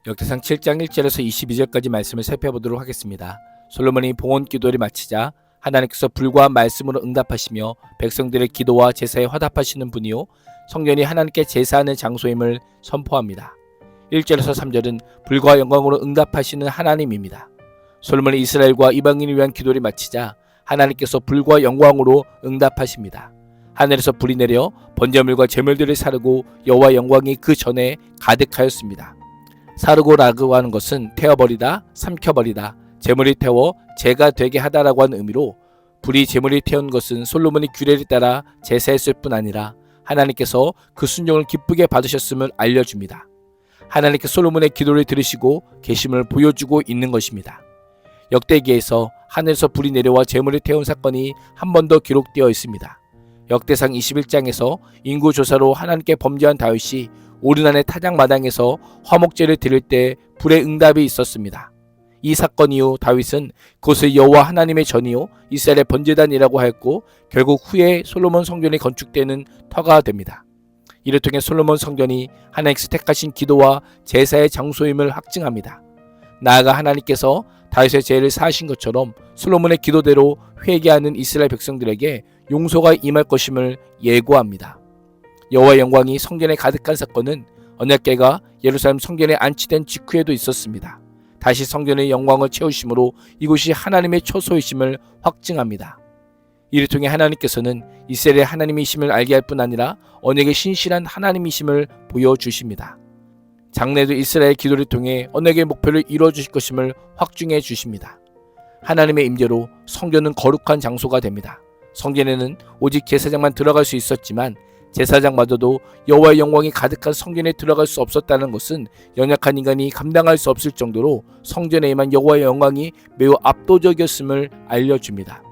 역대상 7장 1절에서 22절까지 말씀을 살펴보도록 하겠습니다. 솔로몬이 봉헌 기도를 마치자 하나님께서 불과 말씀으로 응답하시며 백성들의 기도와 제사에 화답하시는 분이요 성전이 하나님께 제사하는 장소임을 선포합니다. 1절에서 3절은 불과 영광으로 응답하시는 하나님입니다. 솔로몬이 이스라엘과 이방인을 위한 기도를 마치자 하나님께서 불과 영광으로 응답하십니다. 하늘에서 불이 내려 번제물과 제물들을 사르고 여호와 영광이 그 전에 가득하였습니다. 사르고라고 하는 것은 태워버리다, 삼켜버리다, 제물이 태워 제가 되게 하다라고 하는 의미로 불이 제물이 태운 것은 솔로몬이 규례를 따라 제사했을 뿐 아니라 하나님께서 그 순종을 기쁘게 받으셨음을 알려줍니다. 하나님께 솔로몬의 기도를 들으시고 계심을 보여주고 있는 것입니다. 역대기에서 하늘에서 불이 내려와 제물을 태운 사건이 한 번 더 기록되어 있습니다. 역대상 21장에서 인구조사로 하나님께 범죄한 다윗이 오르난의 타작마당에서 화목제를 드릴 때 불의 응답이 있었습니다. 이 사건 이후 다윗은 그것을 여호와 하나님의 전이요 이스라엘의 번제단이라고 하였고 결국 후에 솔로몬 성전이 건축되는 터가 됩니다. 이를 통해 솔로몬 성전이 하나님께서 택하신 기도와 제사의 장소임을 확증합니다. 나아가 하나님께서 다윗의 죄를 사하신 것처럼 솔로몬의 기도대로 회개하는 이스라엘 백성들에게 용서가 임할 것임을 예고합니다. 여호와의 영광이 성전에 가득한 사건은 언약궤가 예루살렘 성전에 안치된 직후에도 있었습니다. 다시 성전의 영광을 채우심으로 이곳이 하나님의 처소이심을 확증합니다. 이를 통해 하나님께서는 이스라엘의 하나님이심을 알게 할 뿐 아니라 언약의 신실한 하나님이심을 보여주십니다. 장래도 이스라엘 기도를 통해 언약의 목표를 이루어 주실 것임을 확증해 주십니다. 하나님의 임재로 성전은 거룩한 장소가 됩니다. 성전에는 오직 제사장만 들어갈 수 있었지만 제사장마저도 여호와의 영광이 가득한 성전에 들어갈 수 없었다는 것은 연약한 인간이 감당할 수 없을 정도로 성전에 임한 여호와의 영광이 매우 압도적이었음을 알려줍니다.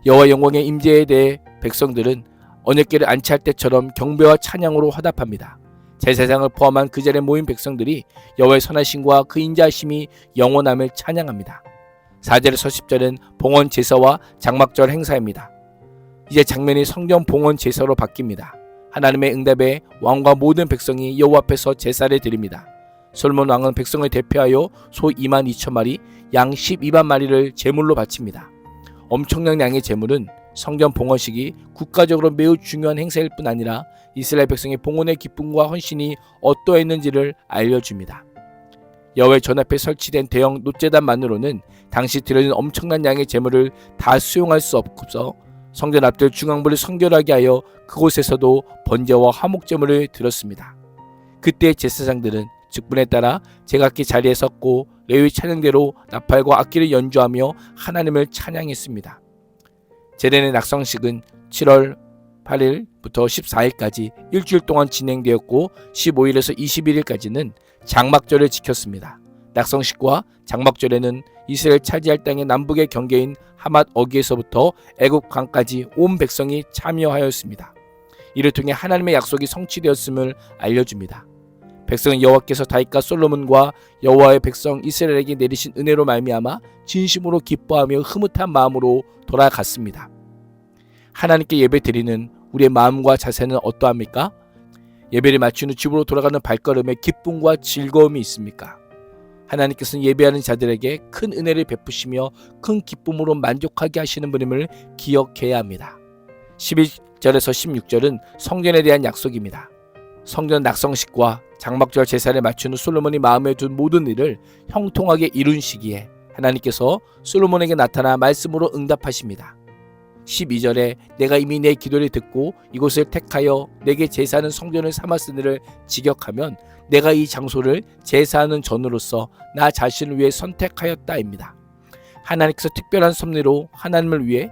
여호와의 영광의 임재에 대해 백성들은 언약궤를 안치할 때처럼 경배와 찬양으로 화답합니다. 제사장을 포함한 그 자리에 모인 백성들이 여호와의 선하심과 그 인자하심이 영원함을 찬양합니다. 4절에서 10절은 봉헌 제사와 장막절 행사입니다. 이제 장면이 성전 봉헌 제사로 바뀝니다. 하나님의 응답에 왕과 모든 백성이 여호와 앞에서 제사를 드립니다. 솔로몬 왕은 백성을 대표하여 소 22,000마리, 양 12만 마리를 제물로 바칩니다. 엄청난 양의 제물은 성전 봉헌식이 국가적으로 매우 중요한 행사일 뿐 아니라 이스라엘 백성의 봉헌의 기쁨과 헌신이 어떠했는지를 알려줍니다. 여호와의 전 앞에 설치된 대형 놋제단만으로는 당시 드려진 엄청난 양의 제물을 다 수용할 수 없어 성전 앞들 중앙부를 성결하게 하여 그곳에서도 번제와 화목제물을 드렸습니다. 그때 제사장들은 직분에 따라 제각기 자리에 섰고 레위 찬양대로 나팔과 악기를 연주하며 하나님을 찬양했습니다. 제렌의 낙성식은 7월 8일부터 14일까지 일주일 동안 진행되었고 15일에서 21일까지는 장막절을 지켰습니다. 낙성식과 장막절에는 이스라엘 차지할 땅의 남북의 경계인 하맛 어기에서부터 애굽 강까지 온 백성이 참여하였습니다. 이를 통해 하나님의 약속이 성취되었음을 알려줍니다. 백성은 여호와께서 다윗과 솔로몬과 여호와의 백성 이스라엘에게 내리신 은혜로 말미암아 진심으로 기뻐하며 흐뭇한 마음으로 돌아갔습니다. 하나님께 예배드리는 우리의 마음과 자세는 어떠합니까? 예배를 마친 후 집으로 돌아가는 발걸음에 기쁨과 즐거움이 있습니까? 하나님께서는 예배하는 자들에게 큰 은혜를 베푸시며 큰 기쁨으로 만족하게 하시는 분임을 기억해야 합니다. 11절에서 16절은 성전에 대한 약속입니다. 성전 낙성식과 장막절 제사를 마친 후 솔로몬이 마음에 둔 모든 일을 형통하게 이룬 시기에 하나님께서 솔로몬에게 나타나 말씀으로 응답하십니다. 12절에 내가 이미 내 기도를 듣고 이곳을 택하여 내게 제사하는 성전을 삼았으니를 직역하면 내가 이 장소를 제사하는 전으로서 나 자신을 위해 선택하였다입니다. 하나님께서 특별한 섭리로 하나님을 위해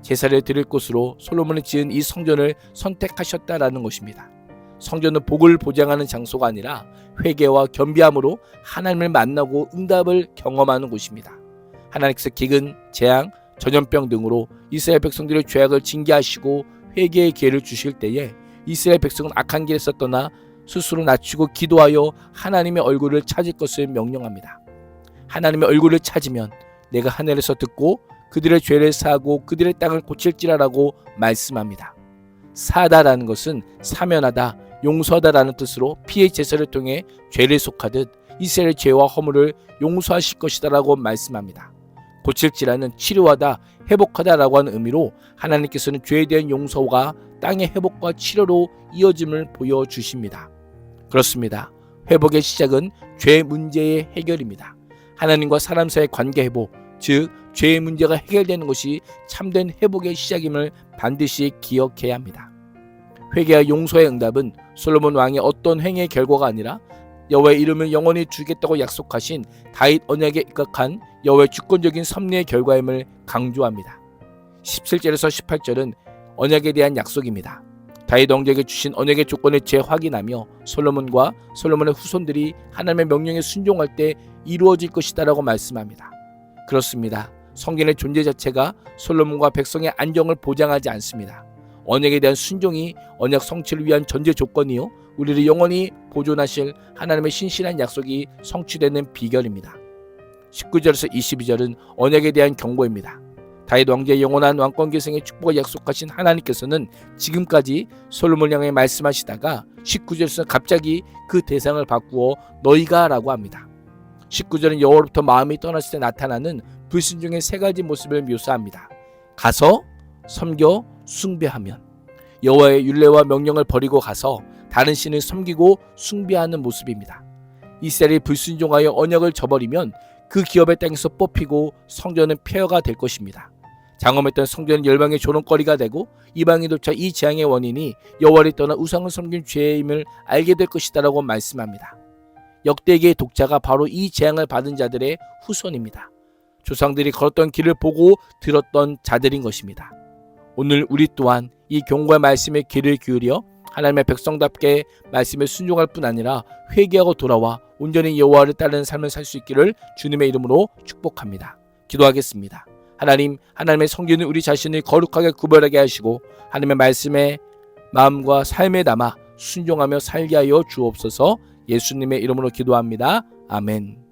제사를 드릴 곳으로 솔로몬이 지은 이 성전을 선택하셨다라는 것입니다. 성전은 복을 보장하는 장소가 아니라 회개와 겸비함으로 하나님을 만나고 응답을 경험하는 곳입니다. 하나님께서 기근, 재앙, 전염병 등으로 이스라엘 백성들의 죄악을 징계하시고 회개의 기회를 주실 때에 이스라엘 백성은 악한 길에서 떠나 스스로 낮추고 기도하여 하나님의 얼굴을 찾을 것을 명령합니다. 하나님의 얼굴을 찾으면 내가 하늘에서 듣고 그들의 죄를 사하고 그들의 땅을 고칠지라라고 말씀합니다. 사다라는 것은 사면하다, 용서하다라는 뜻으로 피의 제사를 통해 죄를 속하듯 이스라엘의 죄와 허물을 용서하실 것이다라고 말씀합니다. 고칠 질환은 치료하다, 회복하다라고 하는 의미로 하나님께서는 죄에 대한 용서가 땅의 회복과 치료로 이어짐을 보여주십니다. 그렇습니다. 회복의 시작은 죄 문제의 해결입니다. 하나님과 사람 사이의 관계 회복, 즉 죄의 문제가 해결되는 것이 참된 회복의 시작임을 반드시 기억해야 합니다. 회개와 용서의 응답은 솔로몬 왕의 어떤 행위의 결과가 아니라 여호와의 이름을 영원히 주겠다고 약속하신 다윗 언약에 입각한 여호와의 주권적인 섭리의 결과임을 강조합니다. 17절에서 18절은 언약에 대한 약속입니다. 다윗 왕에게 주신 언약의 조건을 재확인하며 솔로몬과 솔로몬의 후손들이 하나님의 명령에 순종할 때 이루어질 것이다라고 말씀합니다. 그렇습니다. 성경의 존재 자체가 솔로몬과 백성의 안정을 보장하지 않습니다. 언약에 대한 순종이 언약 성취를 위한 전제 조건이요, 우리를 영원히 보존하실 하나님의 신실한 약속이 성취되는 비결입니다. 19절에서 22절은 언약에 대한 경고입니다. 다윗 왕제의 영원한 왕권 계승의 축복을 약속하신 하나님께서는 지금까지 솔로몬 향해 말씀하시다가 19절에서 갑자기 그 대상을 바꾸어 너희가 라고 합니다. 19절은 여호와로부터 마음이 떠났을 때 나타나는 불순종의 세 가지 모습을 묘사합니다. 가서 섬겨 숭배하면, 여호와의 율례와 명령을 버리고 가서 다른 신을 섬기고 숭배하는 모습입니다. 이스라엘이 불순종하여 언약을 저버리면 그 기업의 땅에서 뽑히고 성전은 폐허가 될 것입니다. 장엄했던 성전은 열방의 조롱거리가 되고 이방인조차 이 재앙의 원인이 여호와를 떠나 우상을 섬긴 죄임을 알게 될 것이다라고 말씀합니다. 역대기의 독자가 바로 이 재앙을 받은 자들의 후손입니다. 조상들이 걸었던 길을 보고 들었던 자들인 것입니다. 오늘 우리 또한 이 경고의 말씀에 귀를 기울여 하나님의 백성답게 말씀에 순종할 뿐 아니라 회개하고 돌아와 온전히 여호와를 따르는 삶을 살 수 있기를 주님의 이름으로 축복합니다. 기도하겠습니다. 하나님, 하나님의 성경은 우리 자신을 거룩하게 구별하게 하시고 하나님의 말씀에 마음과 삶에 담아 순종하며 살게 하여 주옵소서. 예수님의 이름으로 기도합니다. 아멘.